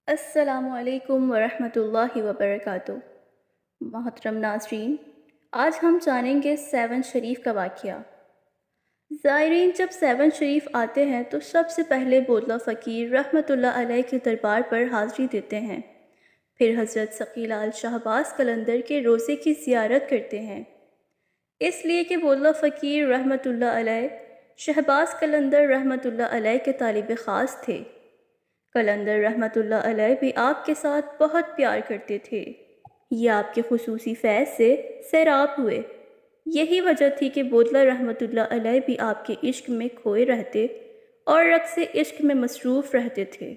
السلام علیکم ورحمۃ اللہ وبرکاتہ۔ محترم ناظرین، آج ہم جانیں گے سیون شریف کا واقعہ۔ زائرین جب سیون شریف آتے ہیں تو سب سے پہلے بودلہ فقیر رحمۃ اللہ علیہ کے دربار پر حاضری دیتے ہیں، پھر حضرت سقی لال شہباز قلندر کے روضے کی زیارت کرتے ہیں، اس لیے کہ بودلہ فقیر رحمۃ اللہ علیہ شہباز قلندر رحمۃ اللہ علیہ کے طالب خاص تھے۔ قلندر رحمۃ اللہ علیہ بھی آپ کے ساتھ بہت پیار کرتے تھے، یہ آپ کے خصوصی فیض سے سیراب ہوئے۔ یہی وجہ تھی کہ بودلہ رحمۃ اللہ علیہ بھی آپ کے عشق میں کھوئے رہتے اور رقص عشق میں مصروف رہتے تھے،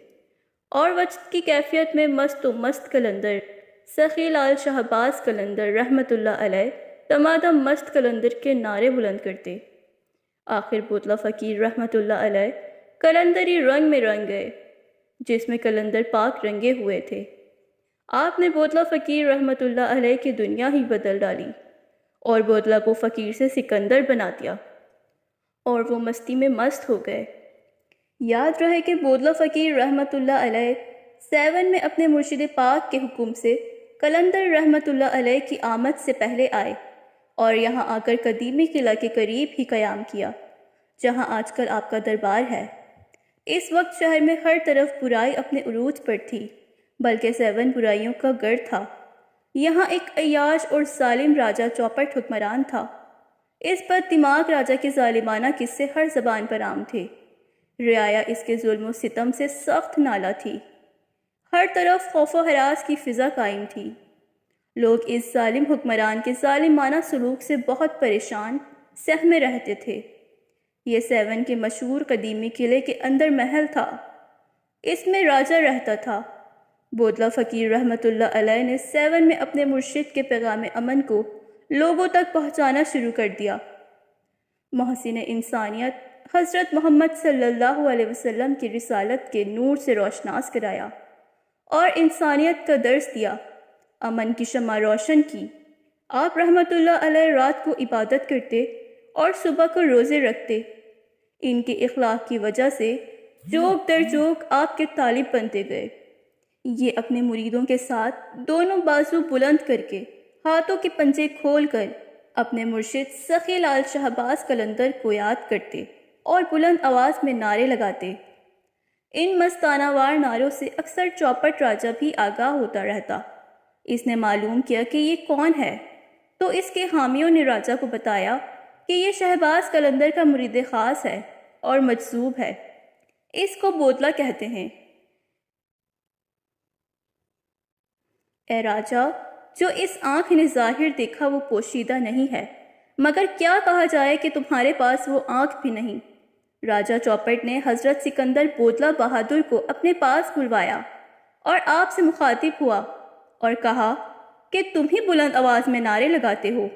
اور وجد کی کیفیت میں مست و مست قلندر سخی لال شہباز قلندر رحمۃ اللہ علیہ دمادم مست قلندر کے نعرے بلند کرتے۔ آخر بودلہ فقیر رحمۃ اللہ علیہ قلندری رنگ میں رنگ گئے، جس میں قلندر پاک رنگے ہوئے تھے۔ آپ نے بودلہ فقیر رحمۃ اللہ علیہ کی دنیا ہی بدل ڈالی اور بودلہ کو فقیر سے سکندر بنا دیا، اور وہ مستی میں مست ہو گئے۔ یاد رہے کہ بودلہ فقیر رحمۃ اللہ علیہ سیون میں اپنے مرشد پاک کے حکم سے قلندر رحمۃ اللہ علیہ کی آمد سے پہلے آئے اور یہاں آ کر قدیمی قلعہ کے قریب ہی قیام کیا، جہاں آج کل آپ کا دربار ہے۔ اس وقت شہر میں ہر طرف برائی اپنے عروج پر تھی، بلکہ سیون برائیوں کا گڑھ تھا۔ یہاں ایک عیاش اور ظالم راجہ چوپٹ حکمران تھا۔ اس پر دماغ راجہ کے ظالمانہ قصے ہر زبان پر عام تھے۔ رعایا اس کے ظلم و ستم سے سخت نالا تھی۔ ہر طرف خوف و ہراس کی فضا قائم تھی۔ لوگ اس ظالم حکمران کے ظالمانہ سلوک سے بہت پریشان سہمے رہتے تھے۔ یہ سیون کے مشہور قدیمی قلعے کے اندر محل تھا، اس میں راجہ رہتا تھا۔ بودلہ فقیر رحمۃ اللہ علیہ نے سیون میں اپنے مرشد کے پیغام امن کو لوگوں تک پہنچانا شروع کر دیا۔ محسن انسانیت حضرت محمد صلی اللہ علیہ وسلم کی رسالت کے نور سے روشناس کرایا اور انسانیت کا درس دیا، امن کی شمع روشن کی۔ آپ رحمۃ اللہ علیہ رات کو عبادت کرتے اور صبح کو روزے رکھتے۔ ان کے اخلاق کی وجہ سے چوک در چوک آپ کے طالب بنتے گئے۔ یہ اپنے مریدوں کے ساتھ دونوں بازو بلند کر کے، ہاتھوں کے پنجے کھول کر اپنے مرشد سخی لال شہباز قلندر کو یاد کرتے اور بلند آواز میں نعرے لگاتے۔ ان مستانہ وار نعروں سے اکثر چوپٹ راجہ بھی آگاہ ہوتا رہتا۔ اس نے معلوم کیا کہ یہ کون ہے، تو اس کے حامیوں نے راجہ کو بتایا کہ یہ شہباز قلندر کا مرید خاص ہے اور مجذوب ہے، اس کو بودلہ کہتے ہیں۔ اے راجہ، جو اس آنکھ نے ظاہر دیکھا وہ پوشیدہ نہیں ہے، مگر کیا کہا جائے کہ تمہارے پاس وہ آنکھ بھی نہیں۔ راجہ چوپٹ نے حضرت سکندر بودلہ بہادر کو اپنے پاس بلوایا اور آپ سے مخاطب ہوا اور کہا کہ تم ہی بلند آواز میں نعرے لگاتے ہو،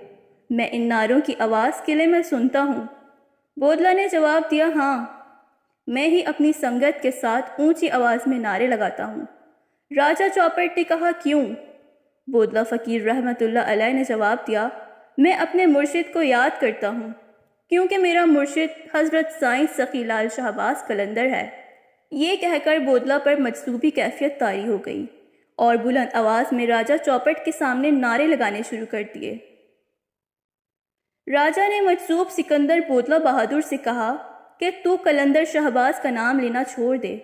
میں ان نعروں کی آواز قلعے میں سنتا ہوں۔ بودلہ نے جواب دیا، ہاں، میں ہی اپنی سنگت کے ساتھ اونچی آواز میں نعرے لگاتا ہوں۔ راجہ چوپٹ نے کہا، کیوں؟ بودلہ فقیر رحمۃ اللہ علیہ نے جواب دیا، میں اپنے مرشد کو یاد کرتا ہوں، کیونکہ میرا مرشد حضرت سائیں سخی لال شہباز قلندر ہے۔ یہ کہہ کر بودلہ پر مجذوبی کیفیت طاری ہو گئی اور بلند آواز میں راجہ چوپٹ کے سامنے نعرے لگانے شروع کر دیے۔ راجہ نے مجذوب سکندر بودلہ بہادر سے کہا کہ تو قلندر شہباز کا نام لینا چھوڑ دے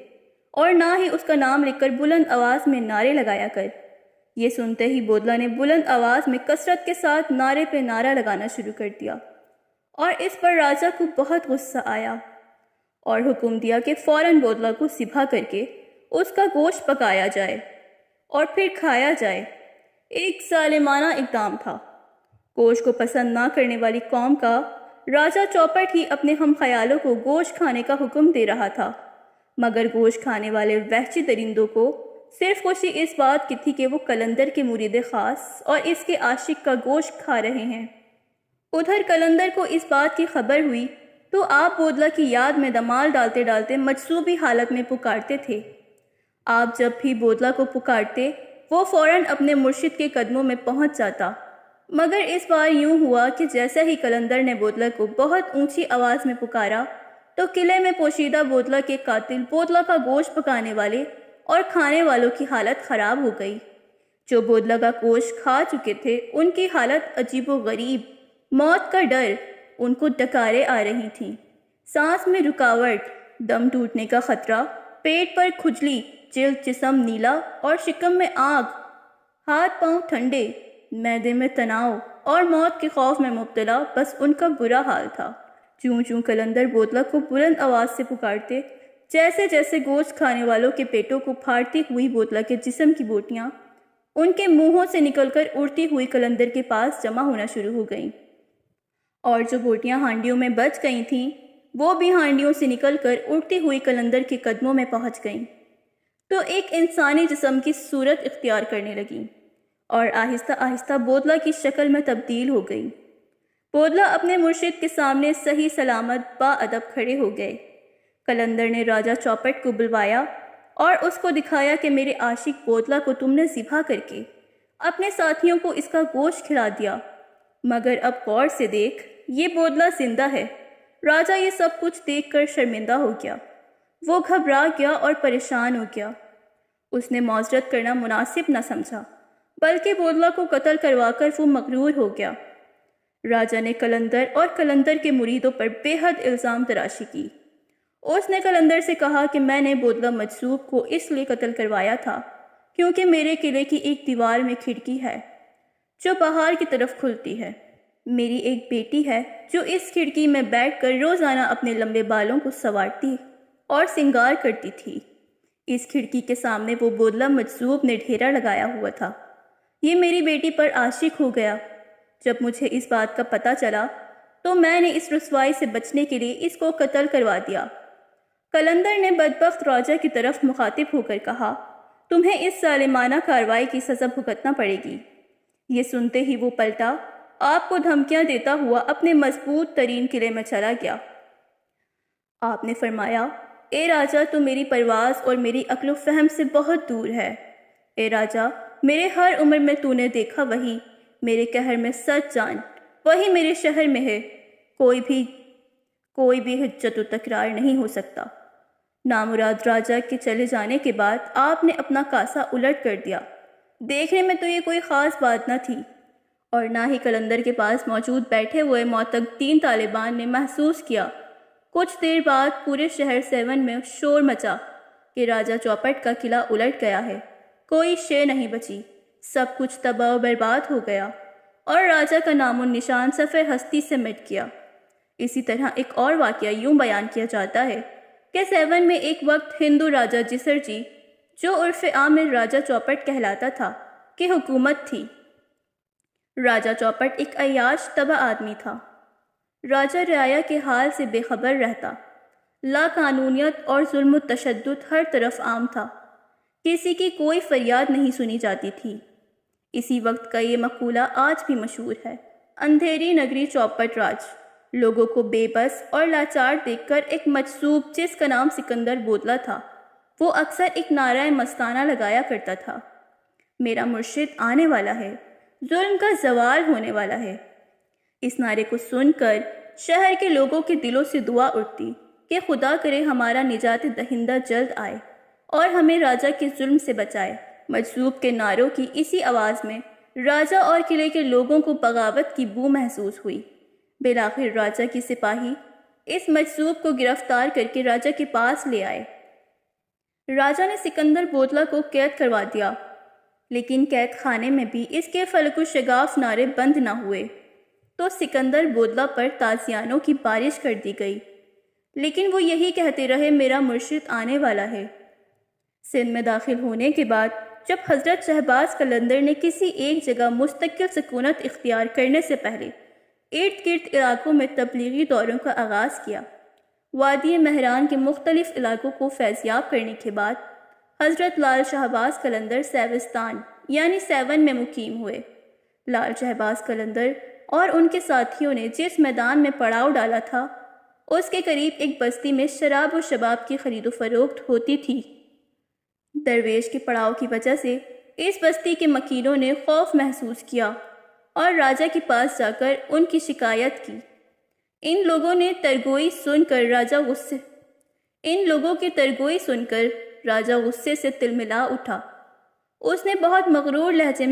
اور نہ ہی اس کا نام لے کر بلند آواز میں نعرے لگایا کر۔ یہ سنتے ہی بودلہ نے بلند آواز میں کثرت کے ساتھ نعرے پہ نعرہ لگانا شروع کر دیا، اور اس پر راجہ کو بہت غصہ آیا اور حکم دیا کہ فوراً بودلہ کو ذبح کر کے اس کا گوشت پکایا جائے اور پھر کھایا جائے۔ ایک ظالمانہ اقدام تھا۔ گوشت کو پسند نہ کرنے والی قوم کا راجہ چوپٹ ہی اپنے ہم خیالوں کو گوشت کھانے کا حکم دے رہا تھا، مگر گوشت کھانے والے وحشی درندوں کو صرف خوشی اس بات کی تھی کہ وہ قلندر کے مرید خاص اور اس کے عاشق کا گوشت کھا رہے ہیں۔ ادھر قلندر کو اس بات کی خبر ہوئی تو آپ بودلہ کی یاد میں دمال ڈالتے ڈالتے مجذوبی حالت میں پکارتے تھے۔ آپ جب بھی بودلہ کو پکارتے وہ فوراً اپنے مرشد کے قدموں میں پہنچ جاتا، مگر اس بار یوں ہوا کہ جیسے ہی قلندر نے بودلہ کو بہت اونچی آواز میں پکارا تو قلعے میں پوشیدہ بودلہ کے قاتل بودلہ کا گوشت پکانے والے اور کھانے والوں کی حالت خراب ہو گئی۔ جو بودلہ کا گوشت کھا چکے تھے ان کی حالت عجیب و غریب، موت کا ڈر، ان کو ڈکاریں آ رہی تھیں، سانس میں رکاوٹ، دم ٹوٹنے کا خطرہ، پیٹ پر کھجلی، جلد جسم نیلا اور شکم میں آگ، ہاتھ پاؤں ٹھنڈے، معدے میں تناؤ اور موت کے خوف میں مبتلا، بس ان کا برا حال تھا۔ چوں چوں قلندر بودلہ کو بلند آواز سے پکارتے، جیسے جیسے گوشت کھانے والوں کے پیٹوں کو پھاڑتی ہوئی بودلہ کے جسم کی بوٹیاں ان کے منہوں سے نکل کر اڑتی ہوئی قلندر کے پاس جمع ہونا شروع ہو گئیں، اور جو بوٹیاں ہانڈیوں میں بچ گئی تھیں وہ بھی ہانڈیوں سے نکل کر اڑتی ہوئی قلندر کے قدموں میں پہنچ گئیں، تو ایک انسانی جسم کی صورت اختیار کرنے لگیں اور آہستہ آہستہ بودلہ کی شکل میں تبدیل ہو گئی۔ بودلہ اپنے مرشد کے سامنے صحیح سلامت با ادب کھڑے ہو گئے۔ قلندر نے راجہ چوپٹ کو بلوایا اور اس کو دکھایا کہ میرے عاشق بودلہ کو تم نے ذبح کر کے اپنے ساتھیوں کو اس کا گوشت کھلا دیا، مگر اب غور سے دیکھ، یہ بودلہ زندہ ہے۔ راجہ یہ سب کچھ دیکھ کر شرمندہ ہو گیا، وہ گھبرا گیا اور پریشان ہو گیا۔ اس نے معذرت کرنا مناسب نہ سمجھا، بلکہ بودلہ کو قتل کروا کر وہ مغرور ہو گیا۔ راجہ نے قلندر اور قلندر کے مریدوں پر بے حد الزام تراشی کی۔ اس نے قلندر سے کہا کہ میں نے بودلہ مجذوب کو اس لیے قتل کروایا تھا کیونکہ میرے قلعے کی ایک دیوار میں کھڑکی ہے جو باہر کی طرف کھلتی ہے۔ میری ایک بیٹی ہے جو اس کھڑکی میں بیٹھ کر روزانہ اپنے لمبے بالوں کو سنوارتی اور سنگار کرتی تھی۔ اس کھڑکی کے سامنے وہ بودلہ مجذوب نے ڈھیرا لگایا ہوا تھا۔ یہ میری بیٹی پر عاشق ہو گیا۔ جب مجھے اس بات کا پتہ چلا تو میں نے اس رسوائی سے بچنے کے لیے اس کو قتل کروا دیا۔ قلندر نے بدبخت راجہ کی طرف مخاطب ہو کر کہا، تمہیں اس ظالمانہ کارروائی کی سزا بھگتنا پڑے گی۔ یہ سنتے ہی وہ پلٹا، آپ کو دھمکیاں دیتا ہوا اپنے مضبوط ترین قلعے میں چلا گیا۔ آپ نے فرمایا، اے راجہ تو میری پرواز اور میری عقل و فہم سے بہت دور ہے۔ اے راجہ، میرے ہر عمر میں تو نے دیکھا وہی، میرے قہر میں سچ جان، وہی میرے شہر میں ہے، کوئی بھی حجت و تکرار نہیں ہو سکتا۔ نامراد راجہ کے چلے جانے کے بعد آپ نے اپنا کاسہ الٹ کر دیا۔ دیکھنے میں تو یہ کوئی خاص بات نہ تھی، اور نہ ہی قلندر کے پاس موجود بیٹھے ہوئے معتقدین طالبان نے محسوس کیا۔ کچھ دیر بعد پورے شہر سیون میں شور مچا کہ راجہ چوپٹ کا قلعہ الٹ گیا ہے، کوئی شے نہیں بچی، سب کچھ تباہ و برباد ہو گیا اور راجہ کا نام و نشان صفحہ ہستی سے مٹ گیا۔ اسی طرح ایک اور واقعہ یوں بیان کیا جاتا ہے کہ سیون میں ایک وقت ہندو راجہ جسر جی، جو عرف عام میں راجہ چوپٹ کہلاتا تھا، کی حکومت تھی۔ راجہ چوپٹ ایک عیاش تباہ آدمی تھا۔ راجہ رعایا کے حال سے بے خبر رہتا، لا قانونیت اور ظلم و تشدد ہر طرف عام تھا، کسی کی کوئی فریاد نہیں سنی جاتی تھی۔ اسی وقت کا یہ مقولہ آج بھی مشہور ہے، اندھیری نگری چوپٹ راج۔ لوگوں کو بے بس اور لاچار دیکھ کر ایک مجذوب جس کا نام سکندر بودلہ تھا، وہ اکثر ایک نعرہ مستانہ لگایا کرتا تھا، میرا مرشد آنے والا ہے، ظلم کا زوال ہونے والا ہے۔ اس نعرے کو سن کر شہر کے لوگوں کے دلوں سے دعا اٹھتی کہ خدا کرے ہمارا نجات دہندہ جلد آئے اور ہمیں راجہ کے ظلم سے بچائے۔ مجذوب کے نعروں کی اسی آواز میں راجہ اور قلعے کے لوگوں کو بغاوت کی بو محسوس ہوئی۔ بالآخر راجہ کی سپاہی اس مجذوب کو گرفتار کر کے راجہ کے پاس لے آئے۔ راجہ نے سکندر بودلہ کو قید کروا دیا، لیکن قید خانے میں بھی اس کے فلک و شگاف نعرے بند نہ ہوئے، تو سکندر بودلہ پر تازیانوں کی بارش کر دی گئی، لیکن وہ یہی کہتے رہے، میرا مرشد آنے والا ہے۔ سندھ میں داخل ہونے کے بعد جب حضرت شہباز قلندر نے کسی ایک جگہ مستقل سکونت اختیار کرنے سے پہلے ارد گرد علاقوں میں تبلیغی دوروں کا آغاز کیا، وادی مہران کے مختلف علاقوں کو فیضیاب کرنے کے بعد حضرت لال شہباز قلندر سیوستان یعنی سیون میں مقیم ہوئے۔ لال شہباز قلندر اور ان کے ساتھیوں نے جس میدان میں پڑاؤ ڈالا تھا، اس کے قریب ایک بستی میں شراب و شباب کی خرید و فروخت ہوتی تھی۔ درویش کے پڑاؤ کی وجہ سے اس بستی کے مکینوں نے خوف محسوس کیا اور راجہ کے پاس جا کر ان کی شکایت کی۔ ان لوگوں کی ترگوئی سن کر راجہ غصے سے تلملا اٹھا۔ اس نے بہت مغرور لہجے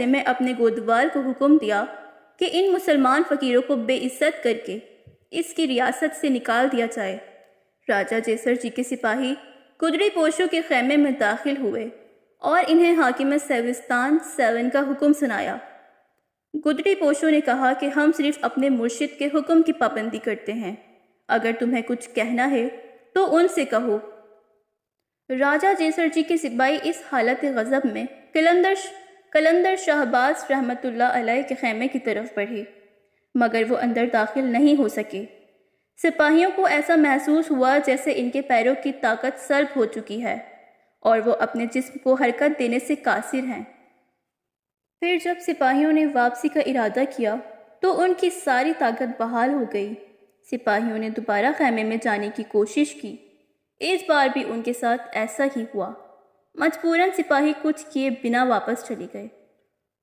میں اپنے گودوال کو حکم دیا کہ ان مسلمان فقیروں کو بے عزت کر کے اس کی ریاست سے نکال دیا جائے۔ راجہ جیسر جی کے سپاہی گدڑی پوشوں کے خیمے میں داخل ہوئے اور انہیں حاکم سیوستان 7 کا حکم سنایا۔ گدڑی پوشوں نے کہا کہ ہم صرف اپنے مرشد کے حکم کی پابندی کرتے ہیں، اگر تمہیں کچھ کہنا ہے تو ان سے کہو۔ راجہ جیسر جی کے سپاہی اس حالت غضب میں قلندر شہباز رحمۃ اللہ علیہ کے خیمے کی طرف بڑھے، مگر وہ اندر داخل نہیں ہو سکے۔ سپاہیوں کو ایسا محسوس ہوا جیسے ان کے پیروں کی طاقت سلب ہو چکی ہے اور وہ اپنے جسم کو حرکت دینے سے قاصر ہیں۔ پھر جب سپاہیوں نے واپسی کا ارادہ کیا تو ان کی ساری طاقت بحال ہو گئی۔ سپاہیوں نے دوبارہ خیمے میں جانے کی کوشش کی، اس بار بھی ان کے ساتھ ایسا ہی ہوا۔ مجبوراً سپاہی کچھ کیے بنا واپس چلے گئے۔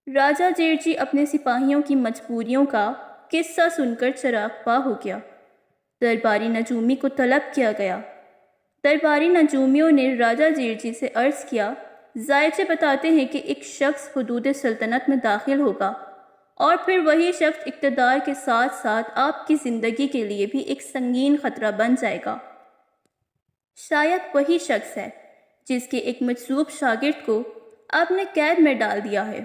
راجہ جیر جی اپنے سپاہیوں کی مجبوریوں کا قصہ سن کر چراغ ہو گیا۔ درباری نجومی کو طلب کیا گیا۔ درباری نجومیوں نے راجہ جیر جی سے عرض کیا، ذائچے بتاتے ہیں کہ ایک شخص حدود سلطنت میں داخل ہوگا اور پھر وہی شخص اقتدار کے ساتھ ساتھ آپ کی زندگی کے لیے بھی ایک سنگین خطرہ بن جائے گا۔ شاید وہی شخص ہے جس کے ایک مجذوب شاگرد کو آپ نے قید میں ڈال دیا ہے۔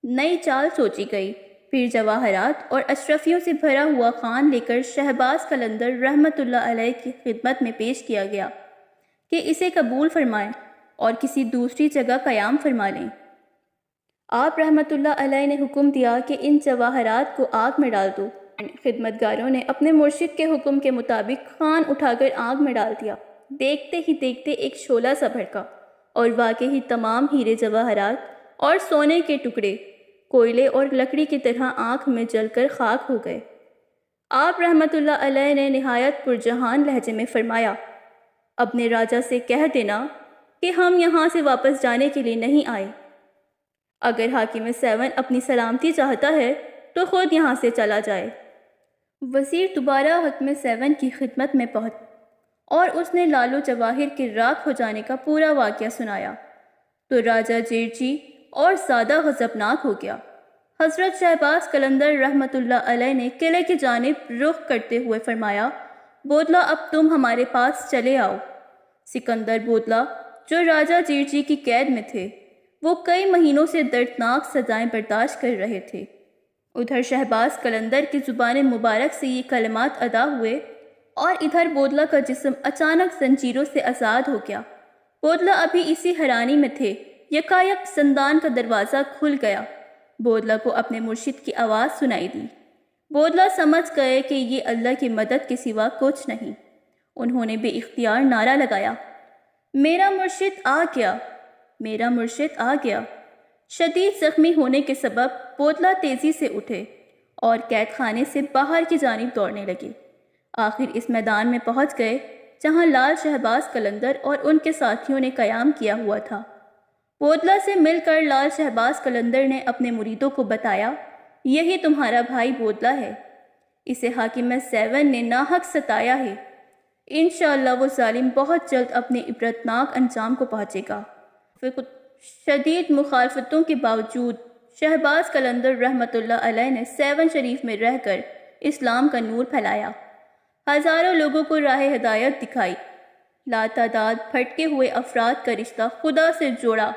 نئی چال سوچی گئی، پھر جواہرات اور اشرفیوں سے بھرا ہوا خان لے کر شہباز قلندر رحمۃ اللہ علیہ کی خدمت میں پیش کیا گیا کہ اسے قبول فرمائیں اور کسی دوسری جگہ قیام فرما لیں۔ آپ رحمۃ اللہ علیہ نے حکم دیا کہ ان جواہرات کو آگ میں ڈال دو۔ خدمتگاروں نے اپنے مرشد کے حکم کے مطابق خان اٹھا کر آگ میں ڈال دیا۔ دیکھتے ہی دیکھتے ایک شعلہ سا بھڑکا اور واقعی تمام ہیرے جواہرات اور سونے کے ٹکڑے کوئلے اور لکڑی کی طرح آنکھ میں جل کر خاک ہو گئے۔ آپ رحمۃ اللہ علیہ نے نہایت پرجہان لہجے میں فرمایا، اپنے راجہ سے کہہ دینا کہ ہم یہاں سے واپس جانے کے لیے نہیں آئے۔ اگر حاکم 7 اپنی سلامتی چاہتا ہے تو خود یہاں سے چلا جائے۔ وزیر دوبارہ حاکم 7 کی خدمت میں پہنچ اور اس نے لالو جواہر کے راکھ ہو جانے کا پورا واقعہ سنایا تو راجہ جیر جی اور زیادہ غضبناک ہو گیا۔ حضرت شہباز قلندر رحمۃ اللہ علیہ نے قلعے کی جانب رخ کرتے ہوئے فرمایا، بودلہ اب تم ہمارے پاس چلے آؤ۔ سکندر بودلہ جو راجہ جیر جی کی قید میں تھے، وہ کئی مہینوں سے دردناک سزائیں برداشت کر رہے تھے۔ ادھر شہباز قلندر کی زبان مبارک سے یہ کلمات ادا ہوئے اور ادھر بودلہ کا جسم اچانک زنجیروں سے آزاد ہو گیا۔ بودلہ ابھی اسی حیرانی میں تھے، یکایک زندان کا دروازہ کھل گیا۔ بودلہ کو اپنے مرشد کی آواز سنائی دی۔ بودلہ سمجھ گئے کہ یہ اللہ کی مدد کے سوا کچھ نہیں۔ انہوں نے بے اختیار نعرہ لگایا، میرا مرشد آ گیا، میرا مرشد آ گیا۔ شدید زخمی ہونے کے سبب بودلہ تیزی سے اٹھے اور قید خانے سے باہر کی جانب دوڑنے لگے۔ آخر اس میدان میں پہنچ گئے جہاں لال شہباز قلندر اور ان کے ساتھیوں نے قیام کیا ہوا تھا۔ بودلہ سے مل کر لال شہباز قلندر نے اپنے مریدوں کو بتایا، یہی تمہارا بھائی بودلہ ہے، اسے حاکم 7 نے ناحق ستایا ہے، انشاءاللہ وہ ظالم بہت جلد اپنے عبرتناک انجام کو پہنچے گا۔ شدید مخالفتوں کے باوجود شہباز قلندر رحمۃ اللہ علیہ نے 7 شریف میں رہ کر اسلام کا نور پھیلایا، ہزاروں لوگوں کو راہ ہدایت دکھائی، لاتعداد بھٹکے ہوئے افراد کا رشتہ خدا سے جوڑا،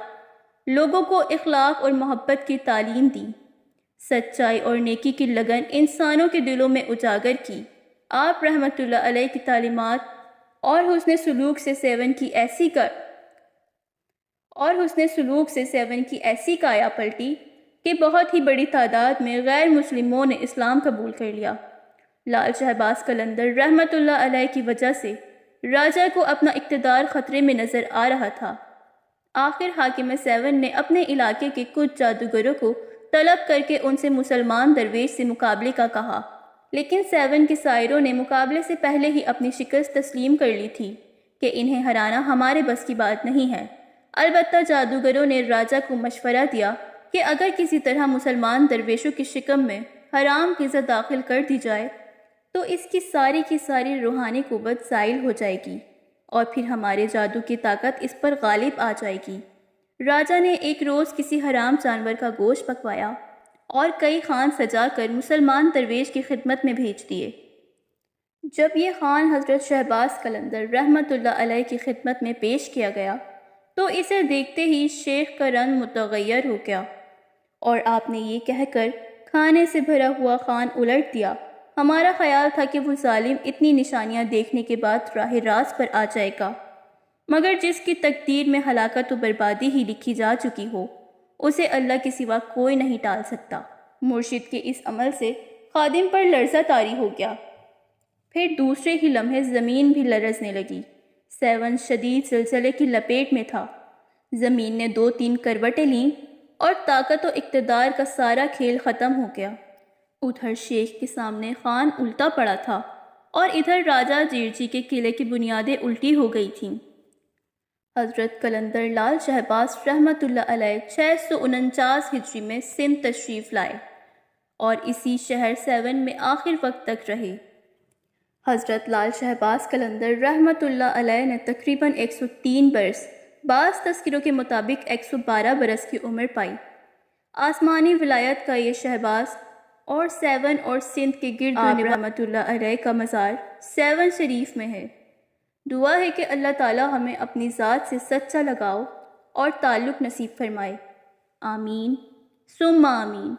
لوگوں کو اخلاق اور محبت کی تعلیم دی، سچائی اور نیکی کی لگن انسانوں کے دلوں میں اجاگر کی۔ آپ رحمۃ اللہ علیہ کی تعلیمات اور حسن سلوک سے 7 کی ایسی کایا پلٹی کہ بہت ہی بڑی تعداد میں غیر مسلموں نے اسلام قبول کر لیا۔ لال شہباز قلندر رحمۃ اللہ علیہ کی وجہ سے راجہ کو اپنا اقتدار خطرے میں نظر آ رہا تھا۔ آخر حاکم 7 نے اپنے علاقے کے کچھ جادوگروں کو طلب کر کے ان سے مسلمان درویش سے مقابلے کا کہا، لیکن 7 کے سائروں نے مقابلے سے پہلے ہی اپنی شکست تسلیم کر لی تھی کہ انہیں ہرانا ہمارے بس کی بات نہیں ہے۔ البتہ جادوگروں نے راجہ کو مشورہ دیا کہ اگر کسی طرح مسلمان درویشوں کی شکم میں حرام غذا داخل کر دی جائے تو اس کی ساری روحانی قوت زائل ہو جائے گی اور پھر ہمارے جادو کی طاقت اس پر غالب آ جائے گی۔ راجا نے ایک روز کسی حرام جانور کا گوشت پکوایا اور کئی خوان سجا کر مسلمان درویش کی خدمت میں بھیج دیے۔ جب یہ خوان حضرت شہباز قلندر رحمۃ اللہ علیہ کی خدمت میں پیش کیا گیا تو اسے دیکھتے ہی شیخ کا رنگ متغیر ہو گیا اور آپ نے یہ کہہ کر کھانے سے بھرا ہوا خوان الٹ دیا، ہمارا خیال تھا کہ وہ ظالم اتنی نشانیاں دیکھنے کے بعد راہ راست پر آ جائے گا، مگر جس کی تقدیر میں ہلاکت و بربادی ہی لکھی جا چکی ہو اسے اللہ کے سوا کوئی نہیں ٹال سکتا۔ مرشد کے اس عمل سے خادم پر لرزہ طاری ہو گیا، پھر دوسرے ہی لمحے زمین بھی لرزنے لگی۔ سیون شدید زلزلے کی لپیٹ میں تھا، زمین نے 2-3 کروٹیں لیں اور طاقت و اقتدار کا سارا کھیل ختم ہو گیا۔ ادھر شیخ کے سامنے خوان الٹا پڑا تھا اور ادھر راجہ جیرجی کے قلعے کی بنیادیں الٹی ہو گئی تھیں۔ حضرت قلندر لال شہباز رحمۃ اللہ علیہ 649 ہجری میں سندھ تشریف لائے اور اسی شہر سیون میں آخر وقت تک رہے۔ حضرت لال شہباز قلندر رحمۃ اللہ علیہ نے تقریباً 103 برس، بعض تذکروں کے مطابق 112 برس کی عمر پائی۔ آسمانی ولایت کا یہ شہباز اور سیون اور سندھ کے گرد آپ رحمۃ اللہ علیہ کا مزار سیون شریف میں ہے۔ دعا ہے کہ اللہ تعالی ہمیں اپنی ذات سے سچا لگاؤ اور تعلق نصیب فرمائے، آمین ثم آمین۔